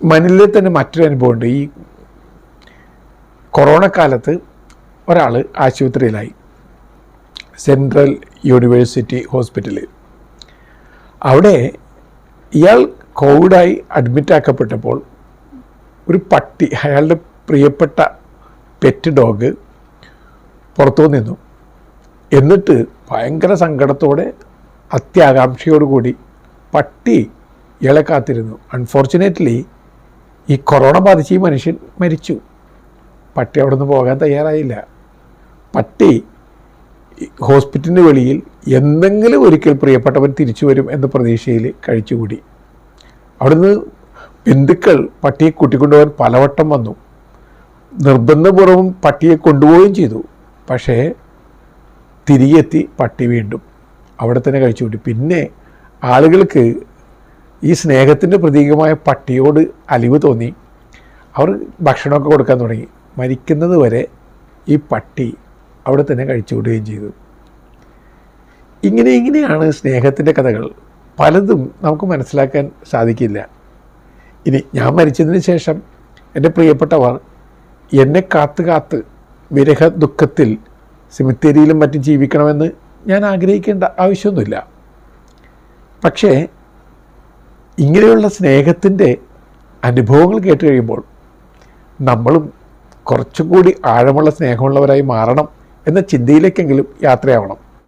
മനിലയിൽ തന്നെ മറ്റൊരു അനുഭവമുണ്ട്. ഈ കൊറോണ കാലത്ത് ഒരാൾ ആശുപത്രിയിലായി, സെൻട്രൽ യൂണിവേഴ്സിറ്റി ഹോസ്പിറ്റലിൽ. അവിടെ ഇയാൾ കോവിഡായി അഡ്മിറ്റാക്കപ്പെട്ടപ്പോൾ ഒരു പട്ടി, അയാളുടെ പ്രിയപ്പെട്ട പെറ്റ് ഡോഗ് പുറത്തു നിന്നു. എന്നിട്ട് ഭയങ്കര സങ്കടത്തോടെ അത്യാകാംക്ഷയോടുകൂടി പട്ടി ഇയാളെ കാത്തിരുന്നു. അൺഫോർച്ചുനേറ്റ്ലി ഈ കൊറോണ ബാധിച്ച് ഈ മനുഷ്യൻ മരിച്ചു. പട്ടി അവിടെ നിന്ന് പോകാൻ തയ്യാറായില്ല. പട്ടി ഹോസ്പിറ്റലിന് വെളിയിൽ എന്തെങ്കിലും ഒരിക്കൽ പ്രിയപ്പെട്ടവൻ തിരിച്ചു വരും എന്ന പ്രതീക്ഷയിൽ കഴിച്ചുകൂടി. അവിടുന്ന് ബന്ധുക്കൾ പട്ടിയെ കൂട്ടിക്കൊണ്ടുപോകാൻ പലവട്ടം വന്നു. നിർബന്ധപൂർവ്വം പട്ടിയെ കൊണ്ടുപോവുകയും ചെയ്തു. പക്ഷേ തിരികെ എത്തി പട്ടി വീണ്ടും അവിടെ തന്നെ കഴിച്ചുകൂടി. പിന്നെ ആളുകൾക്ക് ഈ സ്നേഹത്തിൻ്റെ പ്രതീകമായ പട്ടിയോട് അലിവ് തോന്നി. അവർ ഭക്ഷണമൊക്കെ കൊടുക്കാൻ തുടങ്ങി. മരിക്കുന്നത് വരെ ഈ പട്ടി അവിടെ തന്നെ കഴിച്ചുകൂടുകയും ചെയ്തു. ഇങ്ങനെയാണ് സ്നേഹത്തിൻ്റെ കഥകൾ. പലതും നമുക്ക് മനസ്സിലാക്കാൻ സാധിക്കില്ല. ഇനി ഞാൻ മരിച്ചതിന് ശേഷം എൻ്റെ പ്രിയപ്പെട്ടവർ എന്നെ കാത്ത് വിരഹ ദുഃഖത്തിൽ സെമിത്തേരിയിലും മറ്റും ജീവിക്കണമെന്ന് ഞാൻ ആഗ്രഹിക്കേണ്ട ആവശ്യമൊന്നുമില്ല. പക്ഷേ ഇങ്ങനെയുള്ള സ്നേഹത്തിൻ്റെ അനുഭവങ്ങൾ കേട്ട് കഴിയുമ്പോൾ നമ്മളും കുറച്ചും കൂടി ആഴമുള്ള സ്നേഹമുള്ളവരായി മാറണം എന്ന ചിന്തയിലേക്കെങ്കിലും യാത്രയാവണം.